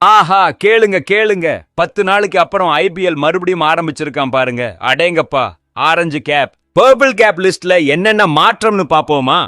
ஆஹா, கேளுங்க கேளுங்க, 10 நாளுக்கு அப்புறம் ஐபிஎல் மறுபடியும் ஆரம்பிச்சிருக்கான் பாருங்க. அடேங்கப்பா, ஆரஞ்சு கேப் பர்பிள் கேப் லிஸ்ட்ல என்னென்ன மாற்றம்னு பாப்போமா?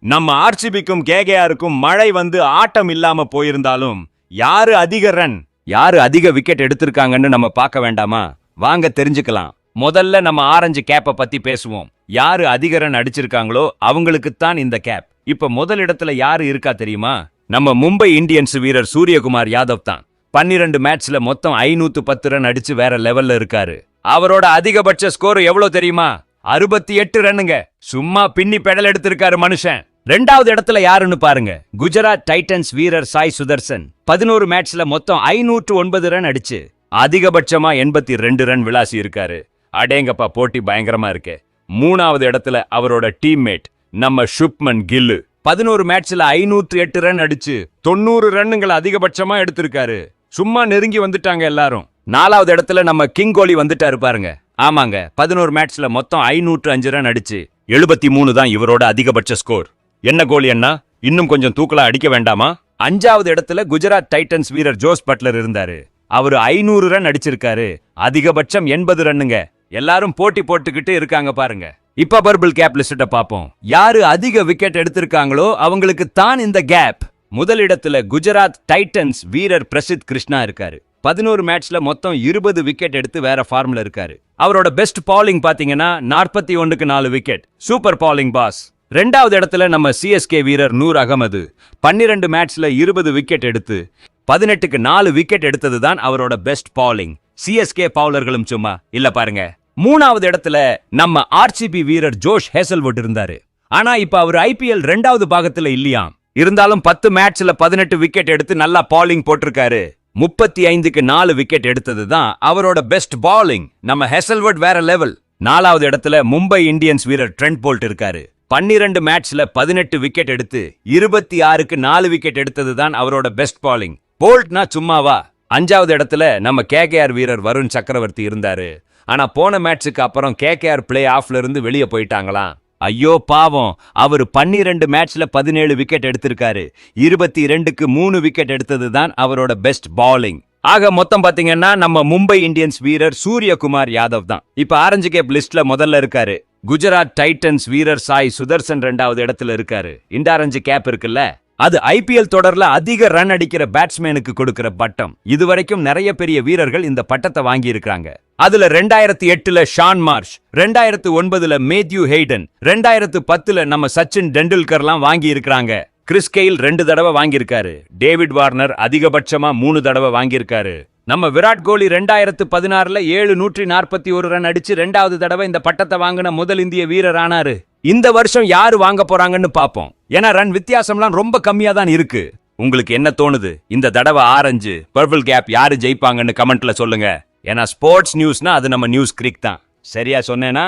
நம்ம ஆர்சிபிக்கும் கேகேஆருக்கும் மழை வந்து ஆட்டம் இல்லாம போயிருந்தாலும் யாரு அதிக ரன், யாரு அதிக விக்கெட் எடுத்திருக்காங்கன்னு நம்ம பார்க்க வேண்டாமா? வாங்க தெரிஞ்சுக்கலாம். முதல்ல நம்ம ஆரஞ்சு கேப்பை பத்தி பேசுவோம். யாரு அதிக ரன் அடிச்சிருக்காங்களோ அவங்களுக்குத்தான் இந்த கேப். இப்ப முதல் இடத்துல யாரு இருக்கா தெரியுமா? நம்ம மும்பை இந்தியன்ஸ் வீரர் சூரியகுமார் யாதவ் தான். 12 மேட்ச்ல மொத்தம் 510 ரன் அடிச்சு வேற லெவல்ல இருக்காரு. அவரோட அதிகபட்ச ஸ்கோர் எவ்வளவு தெரியுமா? 68 ரன்னுங்க. சும்மா பின்னி பெடல் எடுத்திருக்காரு மனுஷன். ரெண்டாவது இடத்துல யாருன்னு பாருங்க. குஜராத் டைட்டன்ஸ் வீரர் சாய் சுதர்சன் 11 மேட்ச்ல மொத்தம் 509 ரன் அடிச்சு அதிகபட்சமா 82 ரன் விளாசி இருக்காரு. அடேங்கப்பா, போட்டி பயங்கரமா இருக்கு. மூணாவது இடத்துல அவரோட டீம்மேட் நம்ம சுப்மன் கில்லு 11 மேட்ச்ல 508 ரன் அடிச்சு 90 ரன்னுங்களை அதிகபட்சமா எடுத்திருக்காரு. சும்மா நெருங்கி வந்துட்டாங்க எல்லாரும். நாலாவது இடத்துல நம்ம கிங் கோலி வந்துட்டாரு பாருங்க. ஆமாங்க, 11 மேட்ச்ல மொத்தம் 505 ரன் அடிச்சு 73 தான் இவரோட அதிகபட்ச ஸ்கோர். என்ன கோலி அண்ணா, இன்னும் கொஞ்சம் தூக்கலா அடிக்க வேண்டாமா? அஞ்சாவது இடத்துல குஜராத் டைட்டன்ஸ் வீரர் ஜோஸ் பட்லர் இருந்தாரு. அவரு 500 ரன் அடிச்சிருக்காரு. அதிகபட்சம் 80 ரன்னுங்க. எல்லாரும் போட்டி போட்டுக்கிட்டு இருக்காங்க பாருங்க. இப்ப பர்பிள் கேப் லிஸ்ட பாப்போம். யாரு அதிக விக்கெட் எடுத்திருக்காங்களோ அவங்களுக்கு தான் இந்த கேப். முதல் இடத்துல குஜராத் டைட்டன்ஸ் வீரர் பிரசித் கிருஷ்ணா இருக்காரு. 11 மேட்ச்ல மொத்தம் 20 விக்கெட் எடுத்து வேற ஃபார்ம்ல இருக்காரு. அவரோட பெஸ்ட் பாலிங் பாத்தீங்கன்னா 41க்கு 4 விக்கெட். சூப்பர் பாலிங் பாஸ். ரெண்டாவது இடத்துல நம்ம சிஎஸ்கே வீரர் நூர் அகமது 12 மேட்ச்ல 20 விக்கெட் எடுத்து 18க்கு 4 விக்கெட் எடுத்ததுதான் அவரோட பெஸ்ட் பாலிங். சிஎஸ்கே பவுலர்களும் சும்மா இல்ல பாருங்க. மூணாவது இடத்துல நம்ம ஆர்சிபி வீரர் ஜோஷ் ஹேசல்வுட் இருந்தாரு. ஆனா இப்ப அவர் ஐபிஎல் 2வது பாகத்துல இல்லையாம். இருந்தாலும் 10 மேட்ச்ல 18 விக்கெட் எடுத்து நல்லா பாலிங் போட்டிருக்காரு. 35க்கு 4 விக்கெட் எடுத்ததுதான் அவரோட பெஸ்ட் பாலிங். நம்ம ஹேசல்வுட் வேற லெவல். நாலாவது இடத்துல மும்பை இந்தியன்ஸ் வீரர் ட்ரெண்ட் போல்ட் இருக்காரு. 12 மேட்ச்ல 18 விக்கெட் எடுத்து 26க்கு 4 விக்கெட் எடுத்ததுதான் அவரோட பெஸ்ட் பாலிங். போல்ட்னா சும்மாவா? அஞ்சாவது இடத்துல நம்ம கேகேஆர் வீரர் வருண் சக்கரவர்த்தி இருந்தாரு. ஆனா போன மேட்சுக்கு அப்புறம் கேகேஆர் பிளே ஆஃப்ல இருந்து வெளியே போயிட்டாங்களாம். ஐயோ பாவம், அவரு 12 மேட்ச்ல 17 விக்கெட் எடுத்திருக்காரு. 22க்கு 3 விக்கெட் எடுத்ததுதான் அவரோட பெஸ்ட் பாலிங். ஆக மொத்தம் பாத்தீங்கன்னா நம்ம மும்பை இந்தியன்ஸ் வீரர் சூரியகுமார் யாதவ் தான் இப்ப ஆரஞ்சு கேப் லிஸ்ட்ல முதல்ல இருக்காரு. குஜராத் டைட்டன்ஸ் வீரர் சாய் சுதர்சன் 2வது இடத்துல இருக்காரு. இந்த ஆரஞ்சு கேப் இருக்குல்ல, அது ஐபிஎல் தொடர்ல அதிக ரன் அடிக்கிற பேட்ஸ்மேனுக்கு கொடுக்கிற பட்டம். இதுவரைக்கும் நிறைய பெரிய வீரர்கள் இந்த பட்டத்தை வாங்கி இருக்காங்க. அதுல 2008ல ஷான் மார்ஷ், 2009ல மேத்யூ ஹெய்டன், 2010ல நம்ம சச்சின் டெண்டுல்கர்லாம் வாங்கி இருக்காங்க. கிறிஸ் கெயில் 2 தடவை வாங்கியிருக்காரு. டேவிட் வார்னர் அதிகபட்சமா 3 தடவை வாங்கியிருக்காரு. நம்ம விராட் கோலி 2016ல 741 ரன் அடிச்சு 2வது தடவை இந்த பட்டத்தை வாங்கின முதல் இந்திய வீரர் ஆனாரு. இந்த வருஷம் யாரு வாங்க போறாங்கன்னு பாப்போம். ஏன்னா ரன் வித்தியாசம்லாம் ரொம்ப கம்மியா தான் இருக்கு. உங்களுக்கு என்ன தோணுது? இந்த தடவை ஆரஞ்சு பர்பிள் கேப் யாரு ஜெயிப்பாங்கன்னு கமெண்ட்ல சொல்லுங்க. ஏன்னா ஸ்போர்ட்ஸ் நியூஸ்னா அது நம்ம நியூஸ் கிரிக் தான். சரியா சொன்னேனா?